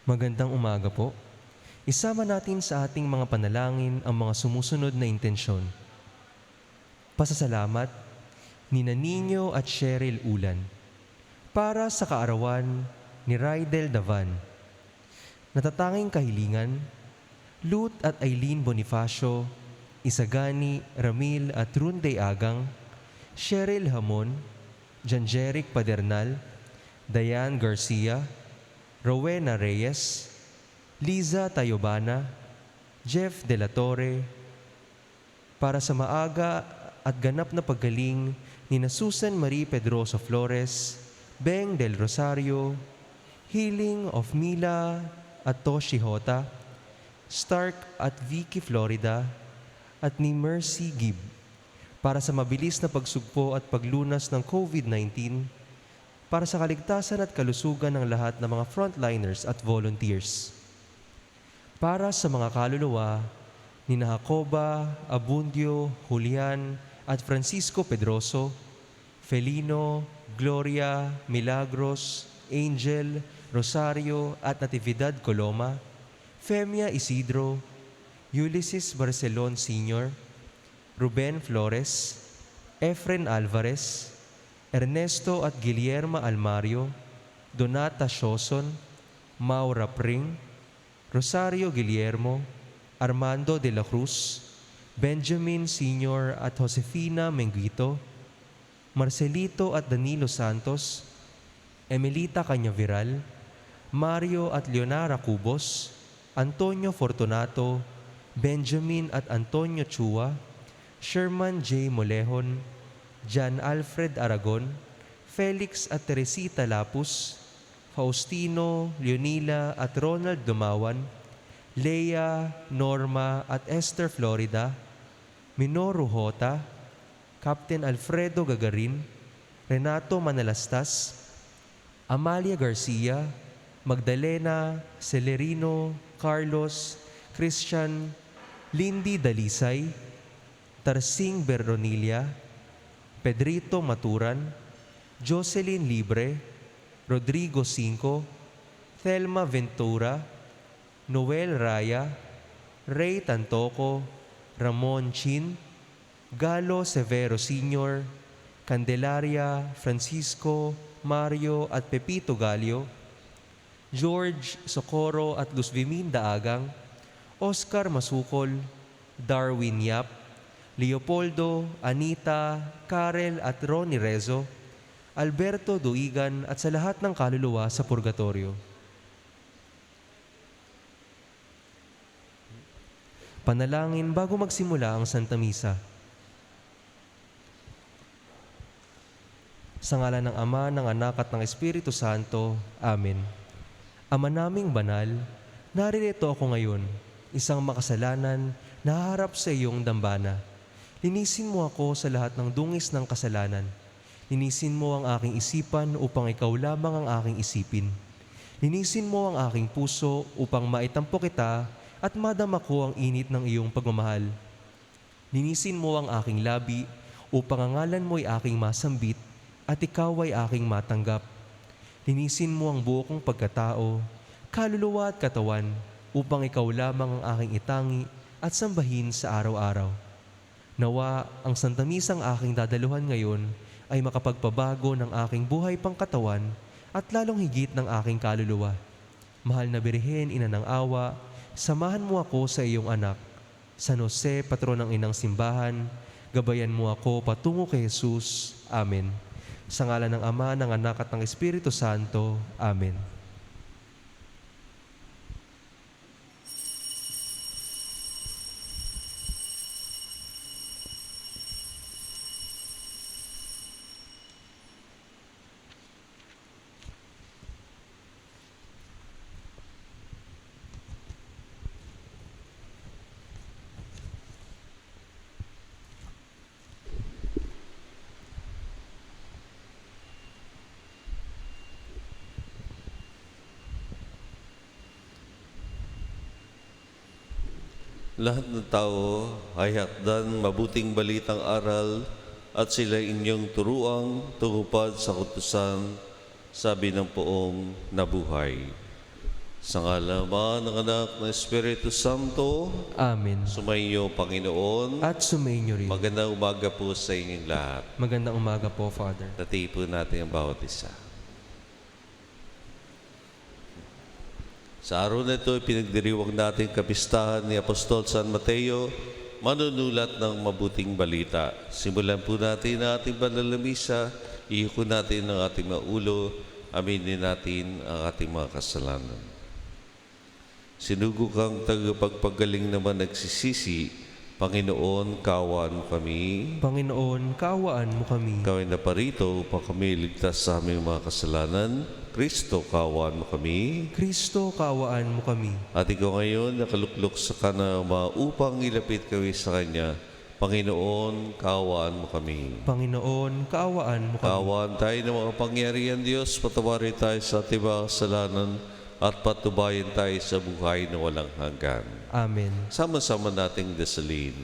Magandang umaga po. Isama natin sa ating mga panalangin ang mga sumusunod na intensyon. Pasasalamat ni Nino at Cheryl Ulan para sa kaarawan ni Rydel Davan. Natatanging kahilingan, Lut at Eileen Bonifacio, Isagani, Ramil at Runday Agang, Cheryl Hamon, Janjeric Padernal, Diane Garcia, Rowena Reyes, Liza Tayobana, Jeff De La Torre, para sa maaga at ganap na paggaling ni Susan Marie Pedroso Flores, Beng Del Rosario, Healing of Mila at Toshi Hota, Stark at Vicky Florida, at ni Mercy Gibb, para sa mabilis na pagsugpo at paglunas ng COVID-19, para sa kaligtasan at kalusugan ng lahat ng mga frontliners at volunteers. Para sa mga kaluluwa ni Jacoba, Abundio, Julian at Francisco Pedroso, Felino, Gloria, Milagros, Angel, Rosario at Natividad Coloma, Femia Isidro, Ulysses Barcelon Sr., Ruben Flores, Efren Alvarez, Ernesto at Guillermo Almario, Donata Shoson, Maura Pring, Rosario Guillermo, Armando de la Cruz, Benjamin Sr. at Josefina Menguito, Marcelito at Danilo Santos, Emelita Cañaveral, Mario at Leonara Cubos, Antonio Fortunato, Benjamin at Antonio Chua, Sherman J. Molejon, Jan Alfred Aragon, Felix at Teresita Lapus, Faustino, Leonila at Ronald Dumawan, Leia, Norma at Esther Florida, Minoru Hota, Captain Alfredo Gagarin, Renato Manalastas, Amalia Garcia, Magdalena, Celerino, Carlos, Christian, Lindy Dalisay, Tarsing Berronilla, Pedrito Maturan, Jocelyn Libre, Rodrigo Cinco, Thelma Ventura, Noel Raya, Ray Tantoco, Ramon Chin, Galo Severo Sr., Candelaria, Francisco, Mario at Pepito Galio, George Socorro at Luz Viminda Agang, Oscar Masukol, Darwin Yap, Leopoldo, Anita, Karel at Ronnie Rezo, Alberto Duigan at sa lahat ng kaluluwa sa purgatorio. Panalangin bago magsimula ang Santa Misa. Sa ngalan ng Ama, ng Anak at ng Espiritu Santo. Amen. Ama naming banal, naririto ako ngayon, isang makasalanan na haharap sa iyong dambana. Linisin mo ako sa lahat ng dungis ng kasalanan. Linisin mo ang aking isipan upang ikaw lamang ang aking isipin. Linisin mo ang aking puso upang maitampo kita at madama ko ang init ng iyong pagmamahal. Linisin mo ang aking labi upang ang ngalan mo'y aking masambit at ikaw ay aking matanggap. Linisin mo ang buo kong pagkatao, kaluluwa at katawan upang ikaw lamang ang aking itangi at sambahin sa araw-araw. Nawa ang Santa Misang aking dadaluhan ngayon ay makapagpabago ng aking buhay pangkatawan at lalong higit ng aking kaluluwa. Mahal na Birhen, Ina ng Awa, samahan mo ako sa iyong anak. San Jose, patron ng inang simbahan, gabayan mo ako patungo kay Jesus. Amen. Sa ngalan ng Ama, ng Anak at ng Espiritu Santo. Amen. Lahat ng tao ay hakdan mabuting balitang aral at sila inyong turuang tungupad sa kutusan, sabi ng poong nabuhay. Sa ngala ng Anak ng Espiritu Santo, Amen. sumainyo, Panginoon. At sumainyo rin. Magandang umaga po sa inyong lahat. Magandang umaga po, Father. Tati po natin ang bawat isa. Sa araw na ito, pinagdiriwang natin kapistahan ni Apostol San Mateo, manunulat ng mabuting balita. Simulan po natin ang ating banal na misa, ihiko natin ang ating mga ulo, aminin natin ang ating mga kasalanan. Sinugo kang tagapagpagaling naman nagsisisi, Panginoon, kaawaan mo kami. Panginoon, kaawaan mo kami. Ikaw ay naparito upang kami ligtas sa aming mga kasalanan. Kristo, kaawaan mo kami. Kristo, kaawaan mo kami. At ikaw ngayon nakaluklok sa kanama upang ilapit kami sa Kanya. Panginoon, kaawaan mo kami. Panginoon, kaawaan mo kami. Kaawaan tayo ng mga pangyarihan Diyos, patawarin tayo sa ating mga kasalanan at patubayan tayo sa buhay na walang hanggan. Amen. Sama-sama nating dasalin.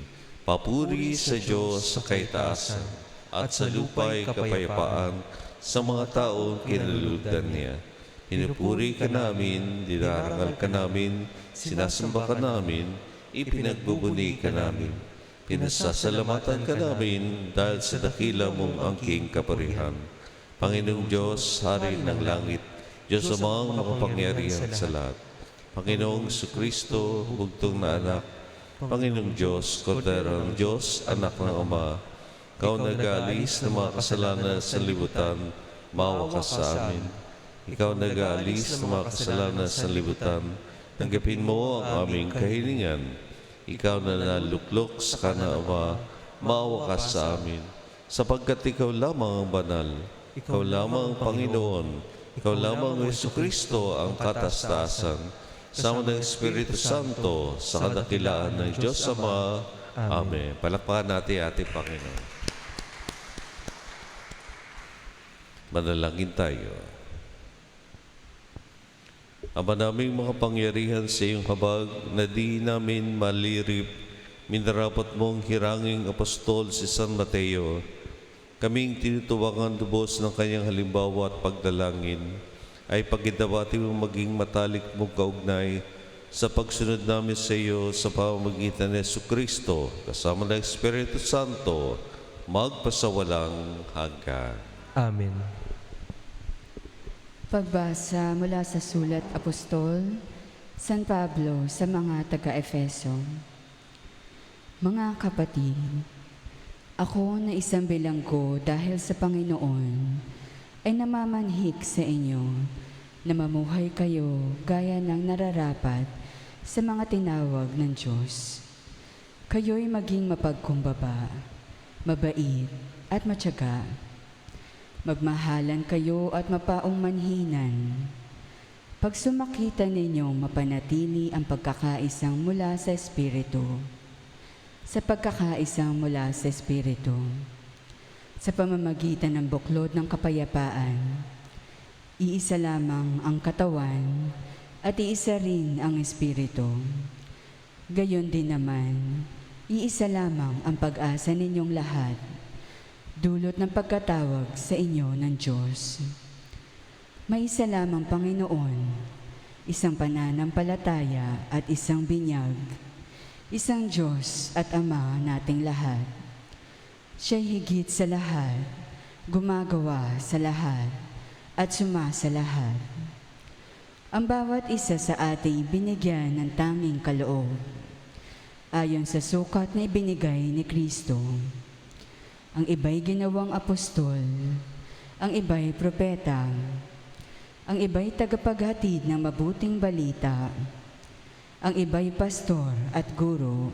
Papuri sa Diyos sa kaitaasan at sa lupa'y kapayapaan sa mga taong kinaluludan niya. Pinupuri ka namin, dinarangal ka namin, sinasamba ka namin, ipinagbubuni ka namin. Pinasasalamatan ka namin dahil sa dakila mong angking kaparihan. Panginoong Diyos, Hari ng langit, Diyos amang makapangyarihan sa lahat. Panginoong Kristo, bugtong na anak. Panginoong Diyos, Kordero ng Diyos, anak ng Ama. Ikaw nag-aalis ng mga kasalanan sa libutan, maawa ka sa amin. Ikaw nag-aalis ng mga kasalanan sa libutan, tanggapin mo ang aming kahilingan. Ikaw na naluklok sa kanang Ama, maawa ka sa amin. Sapagkat ikaw lamang ang banal, ikaw lamang ang Panginoon, ikaw lamang ang Jesucristo ang katastasan, sama ng Espiritu Santo, sa kadakilaan ng Diyos Ama. Amen. Palakpakan natin ating Panginoon. Manalangin tayo. Ama naming mga pangyarihan sa iyong habag na di namin malirip, minarapat mong hiranging apostol si San Mateo, kaming tinutuwangan lubos ng kanyang halimbawa at pagdalangin, ay pagkidawati mong maging matalik mong kaugnay sa pagsunod namin sa iyo sa pamamagitan ni Jesucristo, kasama ng Espiritu Santo, magpasawalang hanggan. Amen. Pagbasa mula sa Sulat Apostol San Pablo sa mga taga-Efeso. Mga kapatid, ako na isang bilanggo dahil sa Panginoon ay namamanhik sa inyo na mamuhay kayo gaya ng nararapat sa mga tinawag ng Diyos. Kayo'y maging mapagkumbaba, mabait at matyaga. Magmahalan kayo at mapaong manhinan. Pag sumakita ninyong mapanatili ang pagkakaisang mula sa Espiritu, sa pagkakaisang mula sa Espiritu, sa pamamagitan ng buklod ng kapayapaan, iisa lamang ang katawan at iisa rin ang Espiritu. Gayon din naman, iisa lamang ang pag-asa ninyong lahat, dulot ng pagkatawag sa inyo ng Diyos. May isa lamang Panginoon, isang pananampalataya at isang binyag, isang Diyos at Ama nating lahat. Siya'y higit sa lahat, gumagawa sa lahat, at sumasa lahat. Ang bawat isa sa ating binigyan ng tanging kaloob, ayon sa sukat na ibinigay ni Kristo. Ang iba'y ginawang apostol, ang iba'y propeta, ang iba'y tagapaghatid ng mabuting balita, ang iba'y pastor at guro.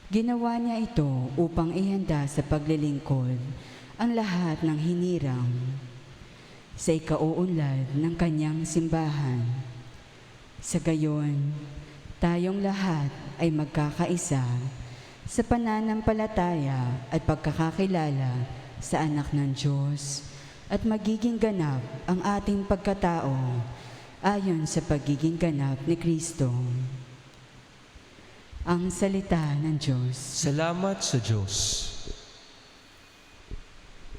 Ginawa niya ito upang ihanda sa paglilingkod ang lahat ng hinirang sa ikauunlad ng kanyang simbahan. Sa gayon, tayong lahat ay magkakaisa sa pananampalataya at pagkakakilala sa anak ng Diyos at magiging ganap ang ating pagkatao ayon sa pagiging ganap ni Kristo. Ang salita ng Diyos. Salamat sa Diyos.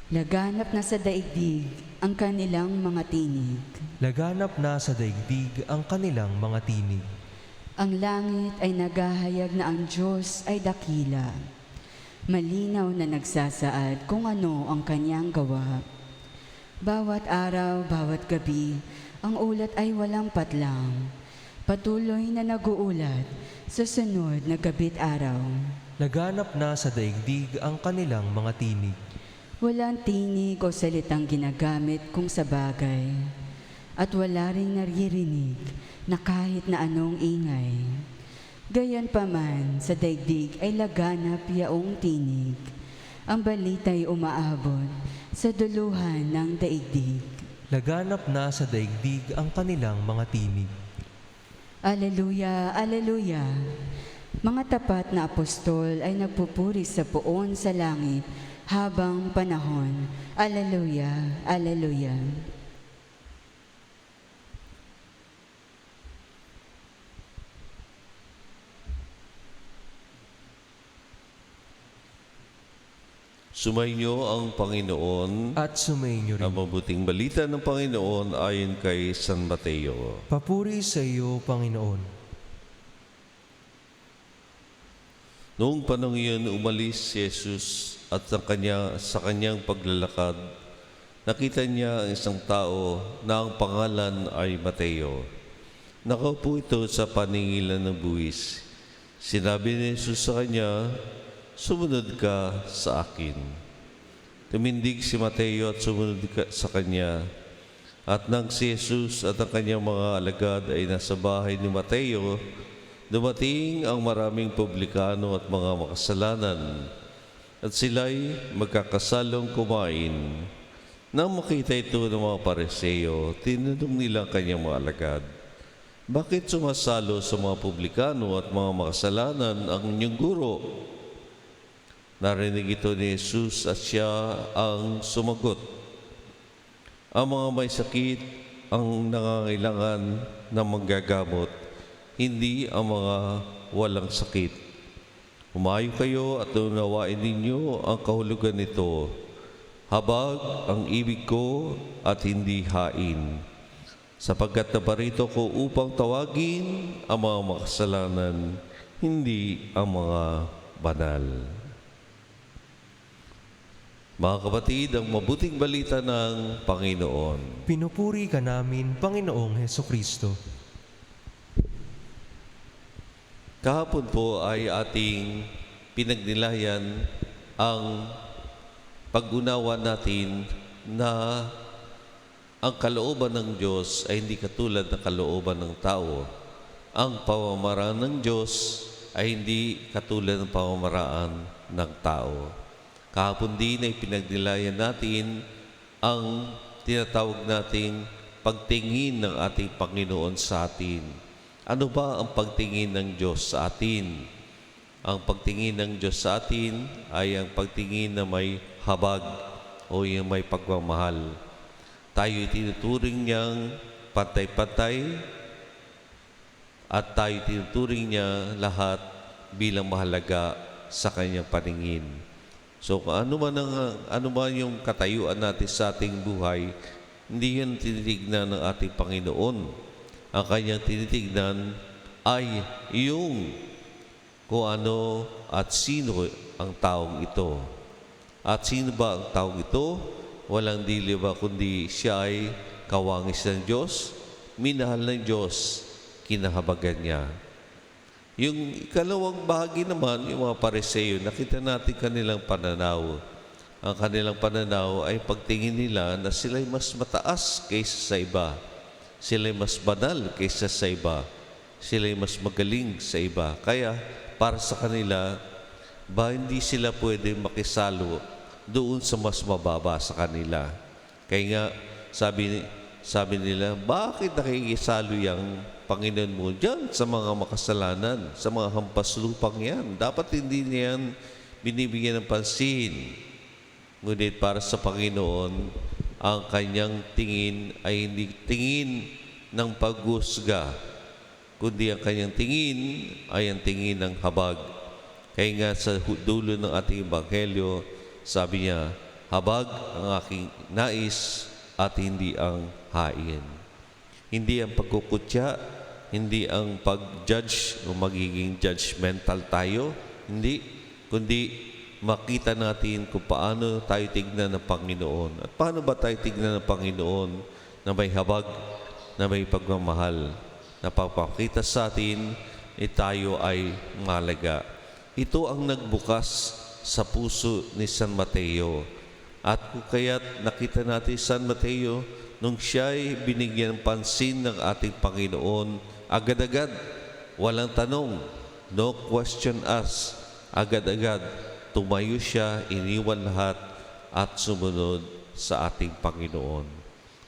Laganap na sa daigdig ang kanilang mga tinig. Laganap na sa daigdig ang kanilang mga tinig. Ang langit ay naghahayag na ang Diyos ay dakila. Malinaw na nagsasaad kung ano ang kanyang gawa. Bawat araw, bawat gabi, ang ulat ay walang patlang. Patuloy na nag-uulat sa sunod na gabi't araw. Laganap na sa daigdig ang kanilang mga tinig. Walang tinig o salitang ginagamit kung sa bagay. At wala ring naririnig na kahit na anong ingay. Gayon pa man, sa daigdig ay laganap yaong tinig. Ang balita'y umaabot sa duluhan ng daigdig. Laganap na sa daigdig ang kanilang mga tinig. Aleluya, aleluya. Mga tapat na apostol ay nagpupuri sa poon sa langit habang panahon. Aleluya, aleluya. Sumainyo ang Panginoon. At sumainyo rin. Ang mabuting balita ng Panginoon ayon kay San Mateo. Papuri sa iyo, Panginoon. Noong panahon iyon, umalis si Jesus at sa kanyang paglalakad, nakita niya ang isang tao na ang pangalan ay Mateo. Nakaupo ito sa paningilan ng buwis. Sinabi ni Jesus sa kanya, "Sumunod ka sa akin." Tumindig si Mateo at sumunod sa kanya. At nang si Jesus at ang kanyang mga alagad ay nasa bahay ni Mateo, dumating ang maraming publikano at mga makasalanan, at sila'y magkakasalong kumain. Nang makita ito ng mga Pariseo, tinanong nila ang kanyang mga alagad, "Bakit sumasalo sa mga publikano at mga makasalanan ang inyong guro?" Narinig ito ni Jesus at siya ang sumagot, "Ang mga may sakit ang nangangailangan ng manggagamot, hindi ang mga walang sakit. Humayo kayo at unawain ninyo ang kahulugan nito. Habag ang ibig ko at hindi hain. Sapagkat naparito ko upang tawagin ang mga makasalanan, hindi ang mga banal." Mga kapatid, ang mabuting balita ng Panginoon. Pinupuri ka namin, Panginoong Hesukristo. Kahapon po ay ating pinagnilayan ang pag-unawa natin na ang kalooban ng Diyos ay hindi katulad ng kalooban ng tao. Ang pamamaraan ng Diyos ay hindi katulad ng pamamaraan ng tao. Kahapon din ay pinagnilayan natin ang tinatawag nating pagtingin ng ating Panginoon sa atin. Ano ba ang pagtingin ng Diyos sa atin? Ang pagtingin ng Diyos sa atin ay ang pagtingin na may habag o yung may pagmamahal. Tayo tinuturing niyang pantay-pantay at tayo tinuturing niya lahat bilang mahalaga sa kanyang paningin. So ano man yung katayuan natin sa ating buhay, hindi yan tinitignan ng ating Panginoon. Ang kanyang tinitignan ay yung kung ano at sino ang taong ito. At sino ba ang taong ito? Walang dili ba kundi siya ay kawangis ng Diyos, minahal ng Diyos, kinahabagan niya. Yung ikalawang bahagi naman, yung mga Pariseo, nakita natin kanilang pananaw. Ang kanilang pananaw ay pagtingin nila na sila'y mas mataas kaysa sa iba. Sila'y mas banal kaysa sa iba. Sila'y mas magaling sa iba. Kaya, para sa kanila, hindi sila pwede makisalo doon sa mas mababa sa kanila. Kaya nga, sabi nila, bakit nakikisalo yung Panginoon mo dyan sa mga makasalanan, sa mga hampas lupang yan? Dapat hindi niyan binibigyan ng pansin. Ngunit para sa Panginoon, ang kanyang tingin ay hindi tingin ng paghusga, kundi ang kanyang tingin ay ang tingin ng habag. Kaya nga sa dulo ng ating Ebanghelyo, sabi niya, "Habag ang aking nais at hindi ang hain. Hindi ang pagkukutya, hindi ang pag-judge o magiging judgmental tayo, hindi, kundi makita natin kung paano tayo tignan ng Panginoon. At paano ba tayo tignan ng Panginoon na may habag, na may pagmamahal, na papakita sa atin tayo ay malaga. Ito ang nagbukas sa puso ni San Mateo. At kung kaya't nakita natin San Mateo, nung siya'y binigyan ng pansin ng ating Panginoon, agad-agad, walang tanong, no question asked, agad-agad, tumayo siya, iniwan lahat, at sumunod sa ating Panginoon.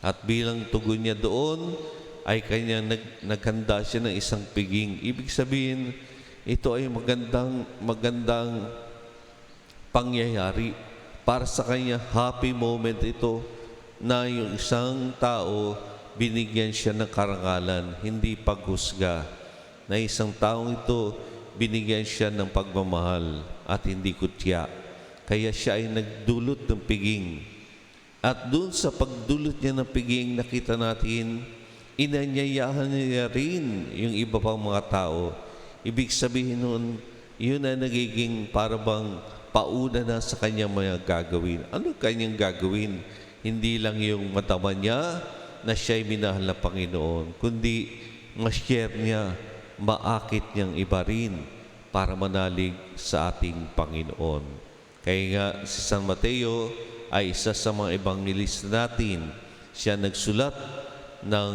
At bilang tugon niya doon, ay kanyang naghanda siya ng isang piging. Ibig sabihin, ito ay magandang pangyayari para sa kanya. Happy moment ito na yung isang tao, binigyan siya ng karangalan, hindi paghusga. Na isang taong ito, binigyan siya ng pagmamahal at hindi kutya. Kaya siya ay nagdulot ng piging. At doon sa pagdulot niya ng piging, nakita natin, inanyayahan niya rin yung iba pang mga tao. Ibig sabihin nun, yun na nagiging parang pauna na sa kanyang mga gagawin. Ano kanyang gagawin? Hindi lang yung matama niya na siya'y minahal ng Panginoon, kundi ma-share niya, maakit niyang iba rin para manalig sa ating Panginoon. Kaya nga si San Mateo ay isa sa mga ebangelista natin. Siya nagsulat ng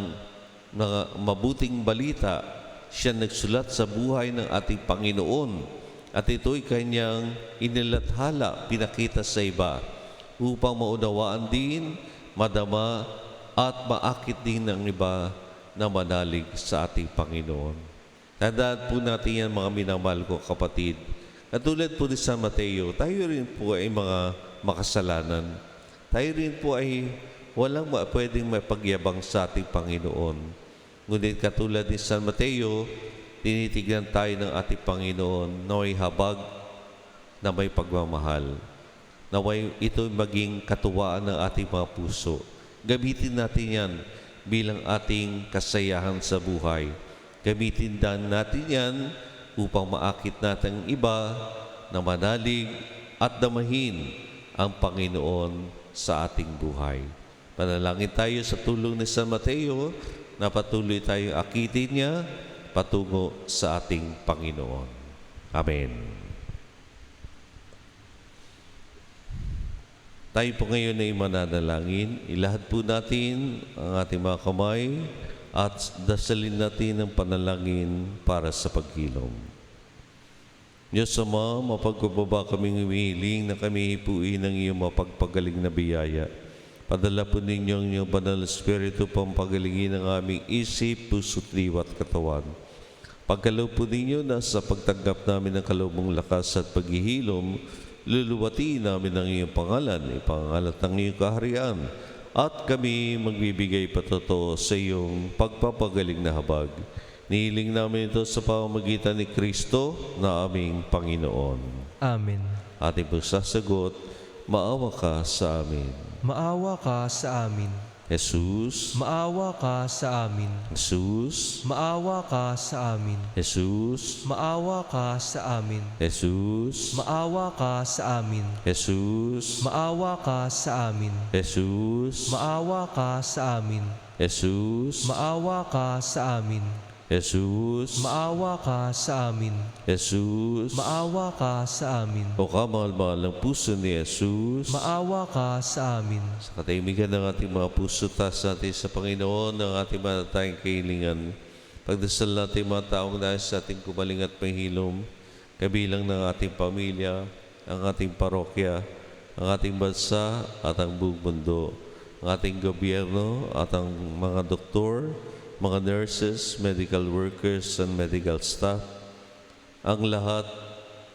mabuting balita. Siya nagsulat sa buhay ng ating Panginoon. At ito'y kanyang inilathala, pinakita sa iba upang maunawaan din, madama at maakit din ng iba na manalig sa ating Panginoon. Tandaan po natin yan, mga minamahal ko kapatid. Katulad po ni San Mateo, tayo rin po ay mga makasalanan. Tayo rin po ay walang pwedeng mapagyabang sa ating Panginoon. Ngunit katulad ni San Mateo, tinitignan tayo ng ating Panginoon na may habag, na may pagmamahal, na may ito maging katuwaan ng ating mga puso. Gamitin natin yan bilang ating kasayahan sa buhay. Gamitin natin yan upang maakit natin ang iba na manalig at damahin ang Panginoon sa ating buhay. Panalangin tayo sa tulong ni San Mateo na patuloy tayong akitin niya patungo sa ating Panginoon. Amen. Tayo po ngayon ay mananalangin. Ilahad po natin ang ating mga kamay at dasalin natin ang panalangin para sa paghilom. Diyos Ama, mapagpababa kaming humihiling na kami hipuin ng iyong mapagpagaling na biyaya. Padala po ninyo ang inyong banal na Espiritu pampagalingin ang aming isip, puso't diwa at katawan. Pagkalaw po ninyo na sa pagtanggap namin ng kalawang lakas at paghihilom, luluwatiin namin ang iyong pangalan, ipangalat ng iyong kaharian, at kami magbibigay patotoo sa iyong pagpapagaling na habag. Nihiling namin ito sa pamamagitan ni Kristo na aming Panginoon. Amen. Ating pong sasagot, maawa ka sa amin. Maawa ka sa amin. Jesus, Maawa ka sa amin. Jesus, Maawa ka sa amin. Jesus, Maawa ka sa amin. Jesus, Maawa ka sa amin. Jesus, Maawa ka sa amin. Jesus, Maawa ka sa amin. Jesus, Maawa ka sa amin. Jesus, Maawa ka sa amin. Jesus, Maawa ka sa amin. o kamahal-mahal ng puso ni Jesus, Maawa ka sa amin. sa katahimikan ng ating mga puso, taas natin sa Panginoon ng ating matatayang kahilingan. Pagdasal natin mga taong nais sa ating kumaling at mahilom, kabilang ng ating pamilya, ang ating parokya, ang ating bansa at ang buong mundo, ang ating gobyerno at ang mga doktor, mga nurses, medical workers, and medical staff, ang lahat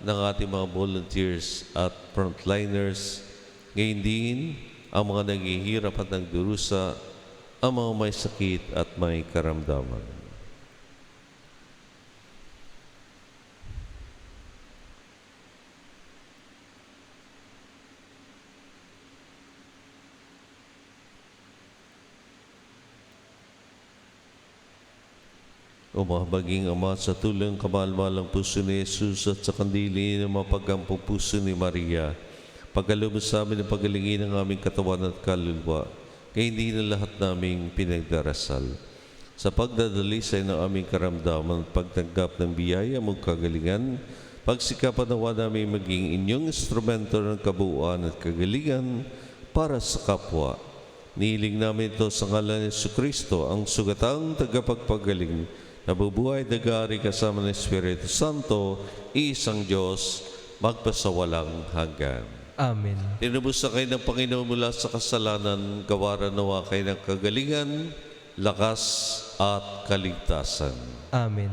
ng ating mga volunteers at frontliners, ngayon din ang mga naghihirap at nagdurusa, ang mga may sakit at may karamdaman. O mahabaging Ama, sa tulang kamalmalang puso ni Jesus at sa kandili ng mapagampong puso ni Maria, pagkaloob sa amin ang pagalingin ng aming katawan at kaluluwa, kaya hindi na lahat naming pinagdarasal. Sa pagdadalisay ng aming karamdaman at pagtanggap ng biyaya mong kagalingan, pagsikapan nawa namin maging inyong instrumento ng kabuuan at kagalingan para sa kapwa. Nihiling namin ito sa ngalan ni Jesucristo, ang sugatang tagapagpagaling, nabubuhay nag-aari kasama ng Espiritu Santo, isang Diyos, magpasawalang hanggan. Amen. Tinubos na kayo ng Panginoon mula sa kasalanan, gawaran nawa kayo ng kagalingan, lakas at kaligtasan. Amen.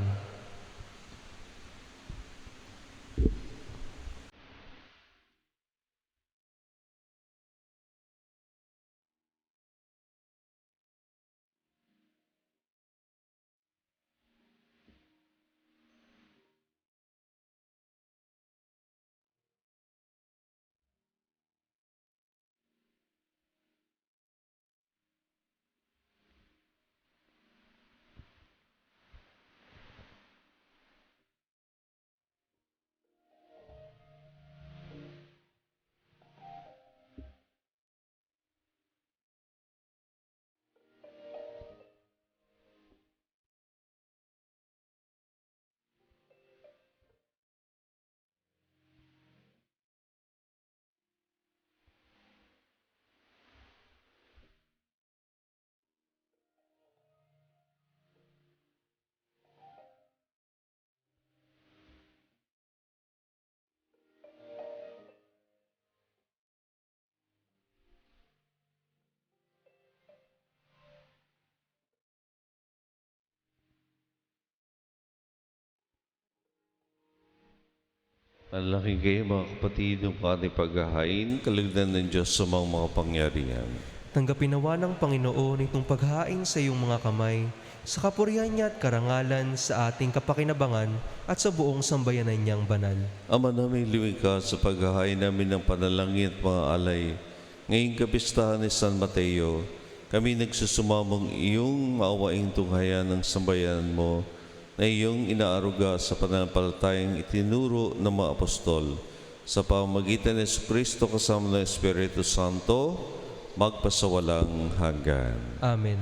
Manalangin kayo mga kapatid ng ating paghahain, kalugdan ng Diyos sa mga pangyarihan. Tanggapin nawa ng Panginoon itong paghain sa iyong mga kamay, sa kapurihan niya at karangalan sa ating kapakinabangan at sa buong sambayanan niyang banal. Ama namin, liwing ka sa paghahain namin ng panalangin at mga alay. Ngayong kapistahan ni San Mateo, kami nagsusumamong iyong maawaing tunghayan ng sambayanan mo na iyong inaaruga sa pananampalatayang itinuro ng mga apostol. Sa pamamagitan ni Jesucristo kasama ng Espiritu Santo, magpasawalang hanggan. Amen.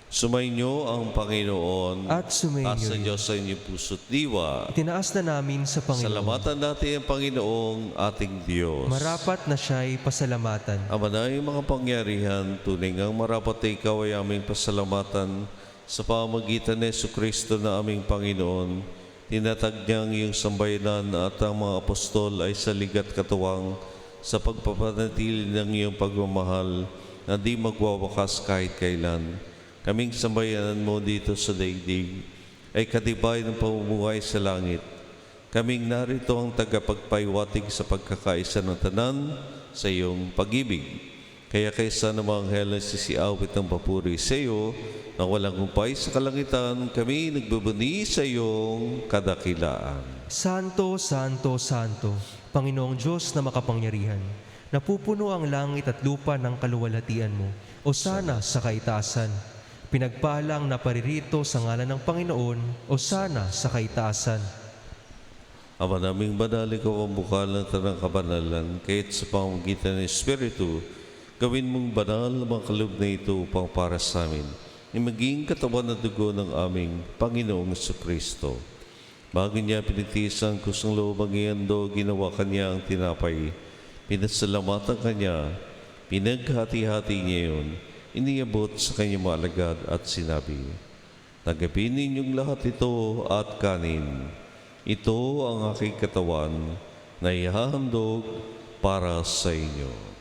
Sumainyo ang Panginoon At sumainyo at sa rin. Diyos sa inyong puso't diwa. Itinaas na namin sa Panginoon. Salamatan natin ang Panginoong ating Diyos. Marapat na siya'y pasalamatan. Ama na mga pangyarihan, tunay ngang marapat na ikaw ay aming pasalamatan sa pamamagitan ni Jesucristo na aming Panginoon. Tinatag niyang iyong sambayanan at ang mga apostol ay saligat katuwang sa pagpapanatili ng iyong pagmamahal na di magwawakas kahit kailan. Kaming sambayanan mo dito sa daigdig ay katibay ng pamumuhay sa langit. Kaming narito ang tagapagpaiwatig sa pagkakaisa ng tanan sa iyong pag-ibig. Kaya kaysa ng mga anghel na sisiawit ng papuri sa iyo, na walang humpay sa kalangitan, kami nagbubuni sa iyong kadakilaan. Santo, Santo, Santo, Panginoong Diyos na makapangyarihan, napupuno ang langit at lupa ng kaluwalhatian mo. O sana sa kaitaasan. Pinagpalang na paririto sa ngalan ng Panginoon, o sana sa kaitaasan. Ama naming banal, ikaw ang bukal ng tanang kabanalan, kahit sa pamamagitan ng Espiritu, gawin mong banal ang mga kaloob na ito upang para sa amin, ni maging katawan at dugo ng aming Panginoong Jesucristo. Bago niya pinitisan kusang loob ang iyando, ginawa kanya ang tinapay. Pinasalamatan kanya, pinaghati-hati niya yun, iniabot sa kanyang mga alagad at sinabi, "Tanggapin ninyong lahat ito at kanin. Ito ang aking katawan na ihahandog para sa inyo."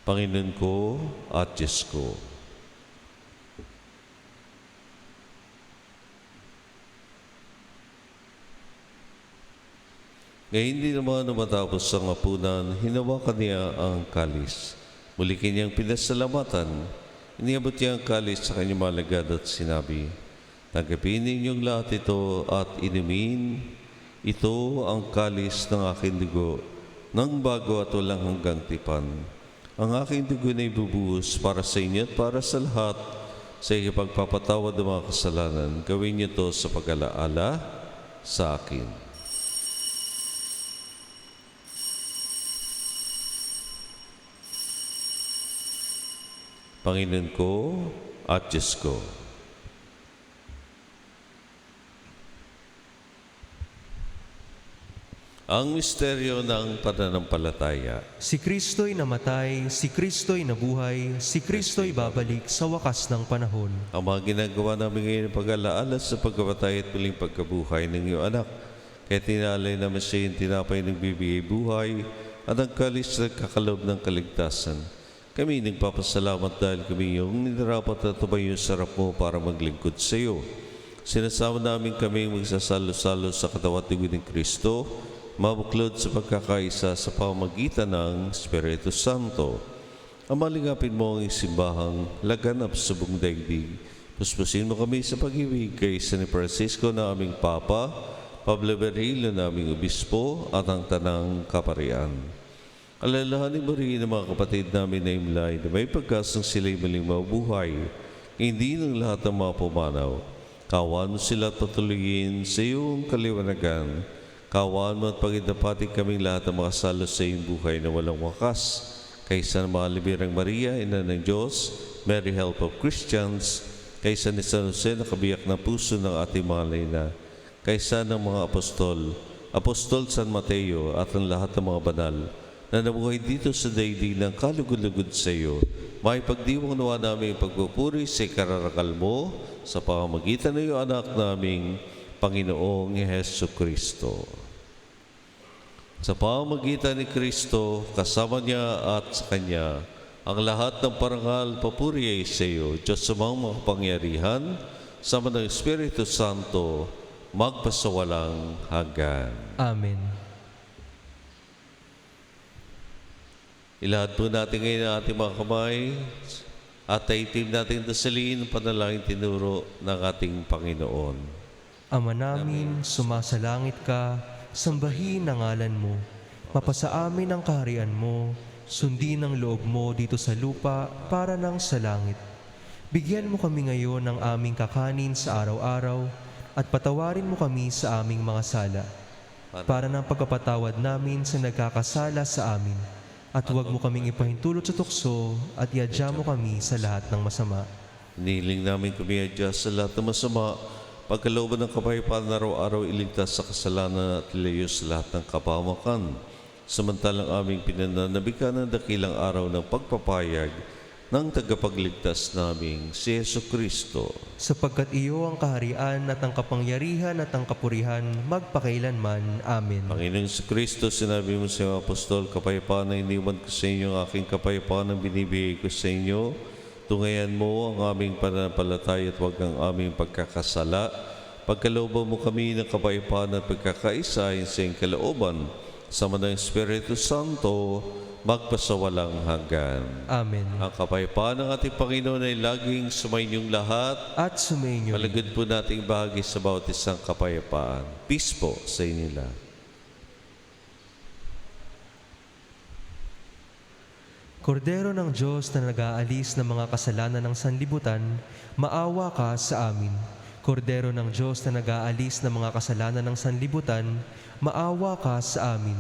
Panginoon ko at Diyos ko, ngayon hindi naman na matapos ang hapunan, hinawakan niya ang kalis. Muli kanyang pinasalamatan, iniabot niya ang kalis sa kanyang mga alagad at sinabi, "Tanggapin ninyong lahat ito at inumin. Ito ang kalis ng aking dugo, ng bago at walang hanggang tipan. ang aking dugo na ibubuhos para sa inyo at para sa lahat sa ikipagpapatawad ng mga kasalanan. Gawin niyo to sa pag-alaala sa akin. Panginoon ko at Diyos ko, ang misteryo ng pananampalataya. Si Kristo'y namatay, si Kristo'y nabuhay, si Kristo'y babalik sa wakas ng panahon. Ang mga ginagawa namin ngayon ng pag-alaala sa pagkamatay at muling pagkabuhay ng iyong anak. Kaya tinalay namin siya yung tinapay ng bibigay buhay at ang kalis na kakalob ng kaligtasan. Kami nagpapasalamat dahil kami yung nilarapat at tumayo sa harap mo para maglingkod sa iyo. Sinasama namin kami magsasalo-salo sa katawan at dugo ni Kristo, mabuklod sa pagkakaisa sa pamamagitan ng Espiritu Santo. Amalingapin mo ang isimbahang laganap sa buong daigdig. Puspusin mo kami sa pag-ibig kay San Francisco na aming Papa, Pablo Berhilo na aming Obispo at ang Tanang Kaparian. Alalahanin mo rin ang mga kapatid namin na imlay na may pagkasang sila'y maling mabuhay, hindi ng lahat ng mga pumanaw. Kawan mo sila at patuloyin sa iyong kaliwanagan. Kawan mo at pagidapati kaming lahat ng mga salo sa iyong buhay na walang wakas. Kaysa ng mga libirang Maria, Ina ng Diyos, Mary Help of Christians, kaysa ni San Jose na kabiyak na puso ng ating mga layna, kaysa ng mga Apostol San Mateo at ang lahat ng mga banal na nabuhay dito sa daigdig ng kalugod-lugod sa iyo, may pagdiwang nawa namin pagpupuri sa ikararangal mo sa pamamagitan ng iyong anak naming Panginoong Hesu Kristo. Sa pamamagitan ni Kristo, kasama niya at sa Kanya, ang lahat ng parangal papuri ay sa iyo, Diyos sa mga makapangyarihan, sama ng Espiritu Santo, magpasawalang hanggan. Amen. Ilahad po natin ngayon ang ating mga kamay at taitim natin dasalin ang panalangin tinuro ng ating Panginoon. Ama namin, sumasalangit ka, sambahin ang ngalan mo. Mapasa amin ang kaharian mo, sundin ang loob mo dito sa lupa para nang sa langit. Bigyan mo kami ngayon ng aming kakanin sa araw-araw at patawarin mo kami sa aming mga sala, para ng pagpapatawad namin sa nagkakasala sa amin. At huwag mo kaming ipahintulot sa tukso at iadya mo kami sa lahat ng masama. Niling namin kumiadya sa lahat ng masama, pagkalooban ng kapayapaan na araw-araw iligtas sa kasalanan at ilayo sa lahat ng kapahamakan. Samantalang aming pinananabikan ng dakilang araw ng pagpapayag ng tagapagligtas naming si Yesu Kristo. Sapagkat iyo ang kaharian at ang kapangyarihan at ang kapurihan magpakailanman. Amen. Panginoong si Kristo, sinabi mo sa iyong apostol, kapayapaan na iniwan ko sa inyo, ang aking kapayapaan ang binibigay ko sa inyo. Tungayan mo ang aming pananampalataya at huwag ang aming pagkakasala. Pagkalooban mo kami ng kapayapaan at pagkakaisa sa iyong kalooban, sama ng Espiritu Santo, magpasawalang hanggan. Amen. Ang kapayapaan ng ating Panginoon ay laging sumainyong lahat. At sumainyo. Malagad po nating bahagi sa bawat isang kapayapaan. Peace po sa inyo lahat. Kordero ng Diyos na nag-aalis ng mga kasalanan ng sanlibutan, maawa ka sa amin. Kordero ng Diyos na nag-aalis ng mga kasalanan ng sanlibutan, maawa ka sa amin.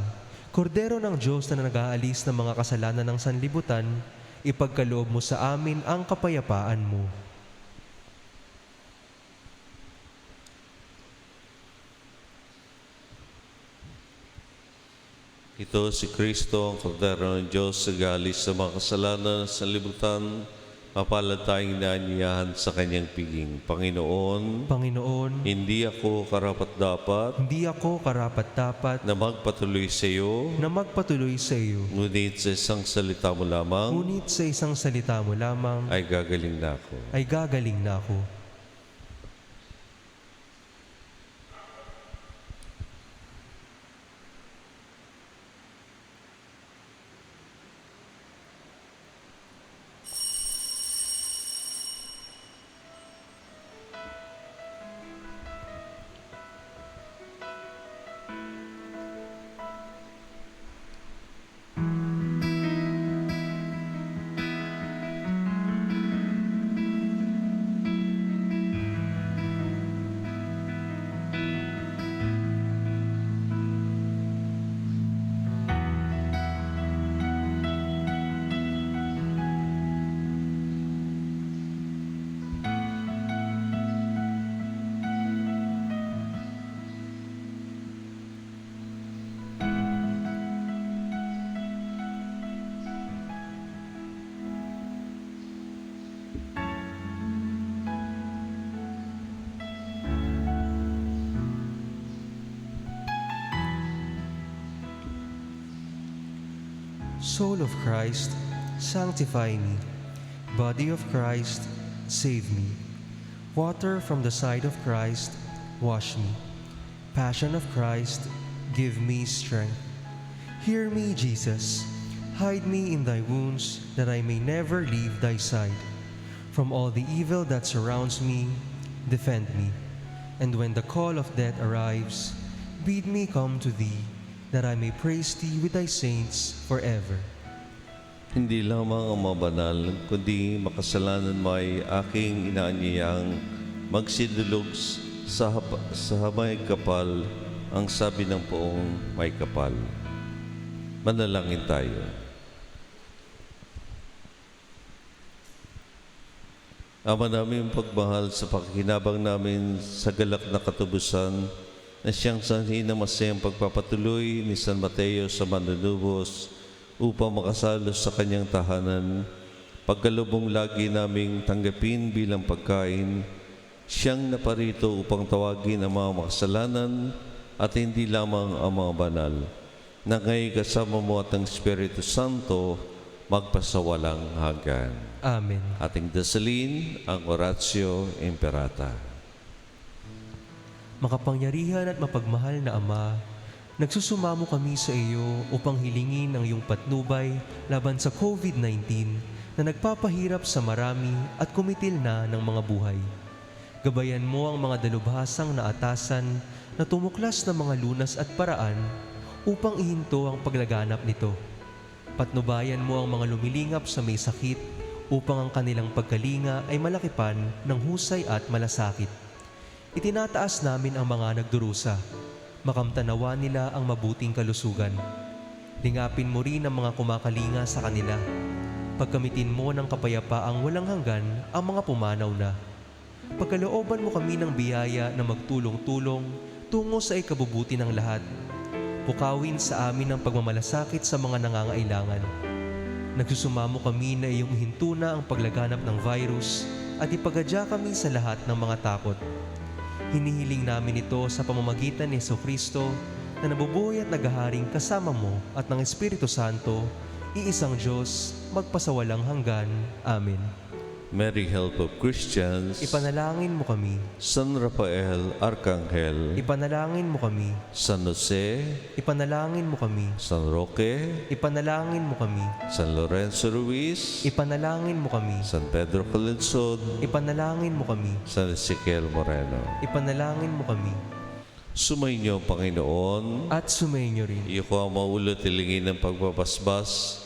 Kordero ng Diyos na nag-aalis ng mga kasalanan ng sanlibutan, ipagkaloob mo sa amin ang kapayapaan mo. Ito si Kristo, ang Kordero ng Diyos, nag-aalis sa mga kasalanan ng sanlibutan, mapalad tayong naanyayahan sa kanyang piging. Panginoon, hindi ako karapat-dapat na magpatuloy sa iyo, ngunit sa isang salita mo lamang, ay gagaling na ako. Soul of Christ, sanctify me. Body of Christ, save me. Water from the side of Christ, wash me. Passion of Christ, give me strength. Hear me, Jesus. Hide me in thy wounds, that I may never leave thy side. From all the evil that surrounds me, defend me. And when the call of death arrives, bid me come to thee, that I may praise thee with thy saints forever. Hindi lamang ang mga banal, kundi makasalanan may aking inaanyayang magsidulog sa may kapal, ang sabi ng poong may kapal. Manalangin tayo. Ama namin pagmahal, sa pakikinabang namin sa galak na katubusan na siyang sanhi na masayang pagpapatuloy ni San Mateo sa Manunubos upang makasalos sa kanyang tahanan, pagkalubong lagi naming tanggapin bilang pagkain, siyang naparito upang tawagin ang mga makasalanan at hindi lamang ang mga banal, na ngayon kasama mo at ang Espiritu Santo magpasawalang hanggan. Amen. Ating dasalin ang Oratio Imperata. Makapangyarihan at mapagmahal na Ama, nagsusumamo kami sa iyo upang hilingin ang iyong patnubay laban sa COVID-19 na nagpapahirap sa marami at kumitil na ng mga buhay. Gabayan mo ang mga dalubhasang na atasan na tumuklas ng mga lunas at paraan upang ihinto ang paglaganap nito. Patnubayan mo ang mga lumilingap sa may sakit upang ang kanilang pagkalinga ay malakipan ng husay at malasakit. Itinataas namin ang mga nagdurusa, makamtanawa nila ang mabuting kalusugan. Lingapin mo rin ang mga kumakalinga sa kanila. Pagkamitin mo ng kapayapaang walang hanggan ang mga pumanaw na. Pagkalooban mo kami ng biyaya na magtulong-tulong tungo sa ikabubuti ng lahat. Pukawin sa amin ang pagmamalasakit sa mga nangangailangan. Nagsusumamo kami na iyong ihinto na ang paglaganap ng virus at ipagadya kami sa lahat ng mga takot. Hinihiling namin ito sa pamamagitan ni Jesucristo na nabubuhay at naghaharing kasama mo at ng Espiritu Santo, iisang Diyos, magpasawalang hanggan. Amen. Mary, help of Christians. Ipanalangin mo kami. San Rafael, Arcangel. Ipanalangin mo kami. San Jose. Ipanalangin mo kami. San Roque. Ipanalangin mo kami. San Lorenzo Ruiz. Ipanalangin mo kami. San Pedro Calungsod. Ipanalangin mo kami. San Ezequiel Moreno. Ipanalangin mo kami. Sumainyo, Panginoon. At sumainyo rin. Iyo ko ang maulot tilingin ng pagbabasbas.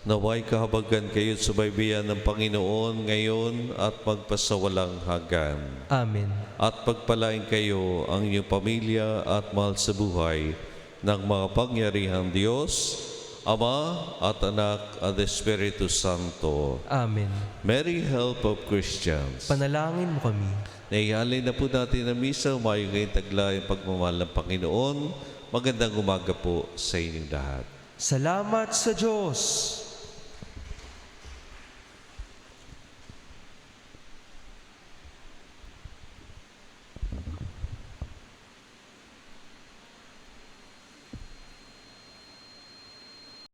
Naway kahabagan kayo't subaybayan ng Panginoon ngayon at magpasawalang hanggan. Amen. At pagpalain kayo ang inyong pamilya at mahal sa buhay ng mga pangyarihang Diyos, Ama at Anak at Espiritu Santo. Amen. Mary, help of Christians. Panalangin mo kami. Naihalin na po natin ang misa, umayo ngayong taglay ang pagmamahal ng Panginoon. Magandang umaga po sa inyong lahat. Salamat sa Diyos!